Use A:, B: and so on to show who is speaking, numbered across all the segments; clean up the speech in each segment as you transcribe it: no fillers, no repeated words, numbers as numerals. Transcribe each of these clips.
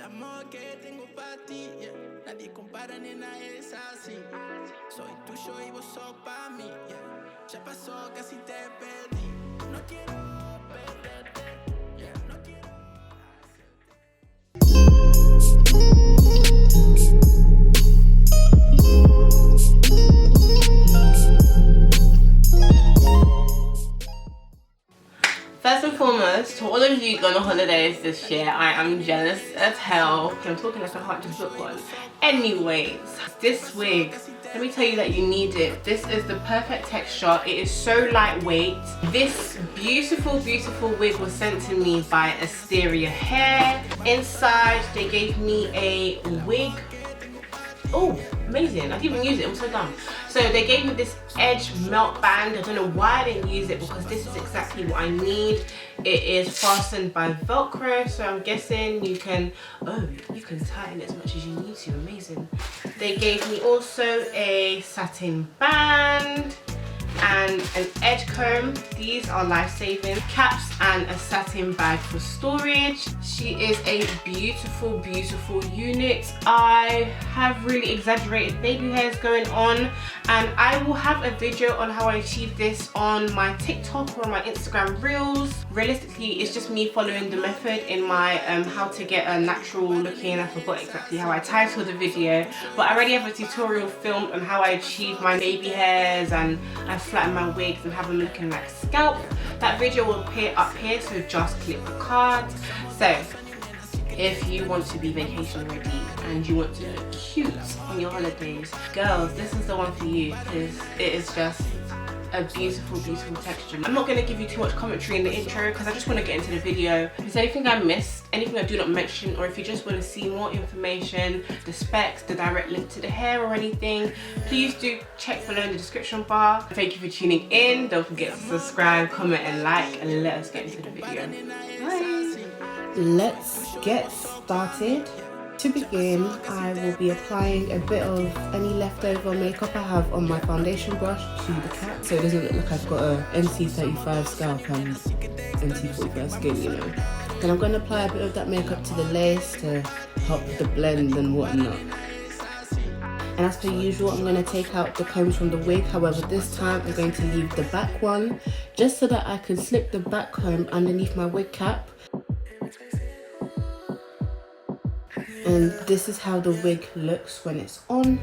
A: amor que tengo para ti, yeah. Nadie compara, nena, es así. Soy tuyo y vos sos para mí, yeah. Ya pasó, casi te perdí. No quiero perderte, yeah. No quiero
B: First and foremost, to all of you going on holidays this year, I am jealous as hell. Okay, I'm talking like I can't just book one. Anyways, this wig, let me tell you that you need it. This is the perfect texture. It is so lightweight. This beautiful, beautiful wig was sent to me by Asteria Hair. Inside, they gave me a wig. Oh, amazing. I didn't even use it. I'm so dumb. So they gave me this edge melt band. I don't know why I didn't use it because this is exactly what I need. It is fastened by Velcro, so I'm guessing you can, you can tighten it as much as you need to. Amazing. They gave me also a satin band and an edge comb. These are life-saving. Caps and a satin bag for storage. She is a beautiful, beautiful unit. I have really exaggerated baby hairs going on, and I will have a video on how I achieved this on my TikTok or my Instagram reels. Realistically, it's just me following the method in my how to get a natural looking, I forgot exactly how I titled the video, but I already have a tutorial filmed on how I achieve my baby hairs and I flatten my wigs and have them looking like scalp. That video will appear up here, so just click the card. So if you want to be vacation ready and you want to look cute on your holidays, girls, this is the one for you because it is just a beautiful, beautiful texture. I'm not going to give you too much commentary in the intro because I just want to get into the video. If there's anything I missed, anything I do not mention, or if you just want to see more information, the specs, the direct link to the hair or anything, please do check below in the description bar. Thank you for tuning in. Don't forget to subscribe, comment and like, and let us get into the video. Bye. Let's get started. To begin, I will be applying a bit of any leftover makeup I have on my foundation brush to the cap, so it doesn't look like I've got a NC35 scalp and NC45 skin, you know. Then I'm going to apply a bit of that makeup to the lace to help with the blend and whatnot. And as per usual, I'm going to take out the combs from the wig. However, this time I'm going to leave the back one just so that I can slip the back comb underneath my wig cap. And this is how the wig looks when it's on.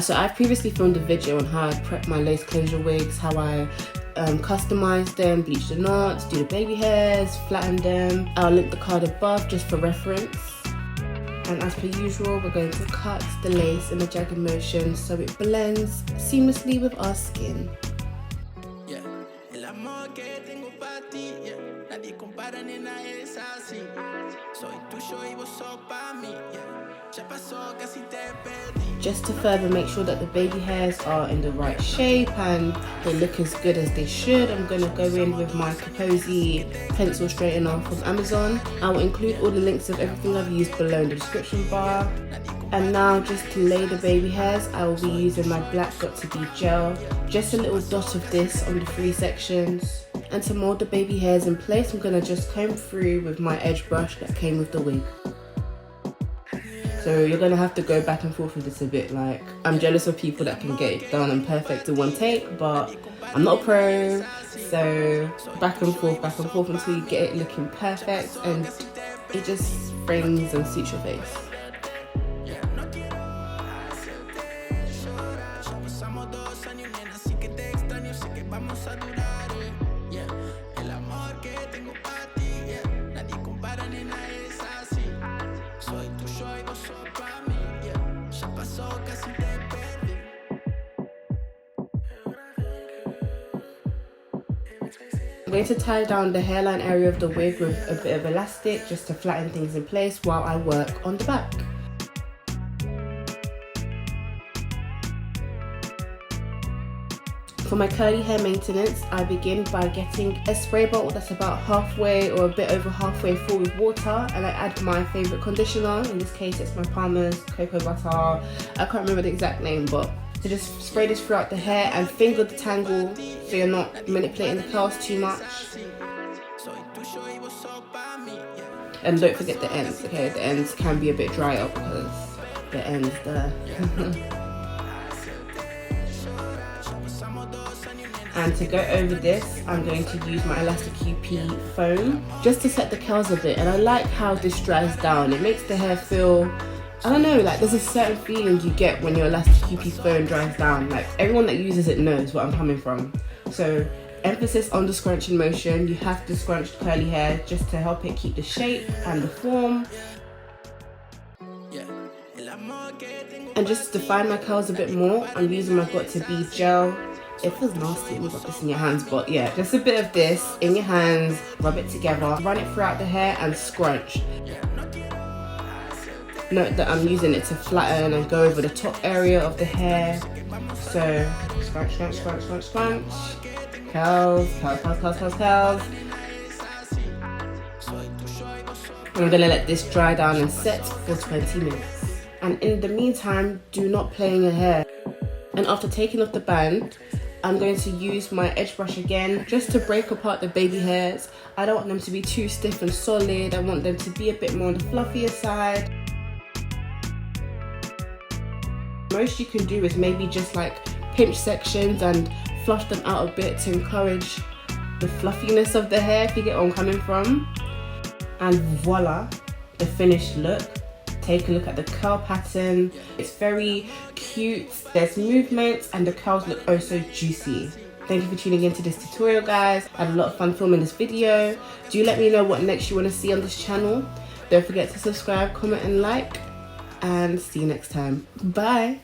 B: So I've previously filmed a video on how I prep my lace closure wigs, how I customize them, bleach the knots, do the baby hairs, flatten them. I'll link the card above just for reference. And as per usual, we're going to cut the lace in a jagged motion so it blends seamlessly with our skin. Just to further make sure that the baby hairs are in the right shape and they look as good as they should, I'm going to go in with my Kaposi pencil straightener from Amazon. I will include all the links of everything I've used below in the description bar. And now, just to lay the baby hairs, I will be using my black Got2B Gel. Just a little dot of this on the 3 sections. And to mold the baby hairs in place, I'm going to just comb through with my edge brush that came with the wig. So you're going to have to go back and forth with this a bit. Like, I'm jealous of people that can get it done and perfect in one take, but I'm not a pro. So back and forth until you get it looking perfect and it just frames and suits your face. I'm going to tie down the hairline area of the wig with a bit of elastic just to flatten things in place while I work on the back. For my curly hair maintenance, I begin by getting a spray bottle that's about halfway or a bit over halfway full with water, and I add my favourite conditioner. In this case, it's my Palmer's Cocoa Butter. I can't remember the exact name, but to just spray this throughout the hair and finger the tangle so you're not manipulating the curls too much. And don't forget the ends, okay? The ends can be a bit drier because the ends there. And to go over this, I'm going to use my Elasta QP Foam just to set the curls a bit. And I like how this dries down. It makes the hair feel, I don't know, like there's a certain feeling you get when your Elasta QP Foam dries down. Like everyone that uses it knows what I'm coming from. So emphasis on the scrunching motion. You have to scrunch curly hair just to help it keep the shape and the form. And just to define my curls a bit more, I'm using my Got2B Gel. It feels nasty when you got this in your hands, but yeah, just a bit of this in your hands, rub it together, run it throughout the hair and scrunch. Note that I'm using it to flatten and go over the top area of the hair. So scrunch, scrunch, scrunch, scrunch, scrunch. Curls, curls, curls, curls, curls, curls. And I'm gonna let this dry down and set for 20 minutes. And in the meantime, do not play in your hair. And after taking off the band, I'm going to use my edge brush again just to break apart the baby hairs. I don't want them to be too stiff and solid. I want them to be a bit more on the fluffier side. Most you can do is maybe just like pinch sections and fluff them out a bit to encourage the fluffiness of the hair, if you get where I'm coming from. And voila, the finished look. Take a look at the curl pattern. It's very cute, there's movement, and the curls look oh so juicy. Thank you for tuning into this tutorial, guys. I had a lot of fun filming this video. Do let me know what next you want to see on this channel. Don't forget to subscribe, comment and like, and see you next time. Bye.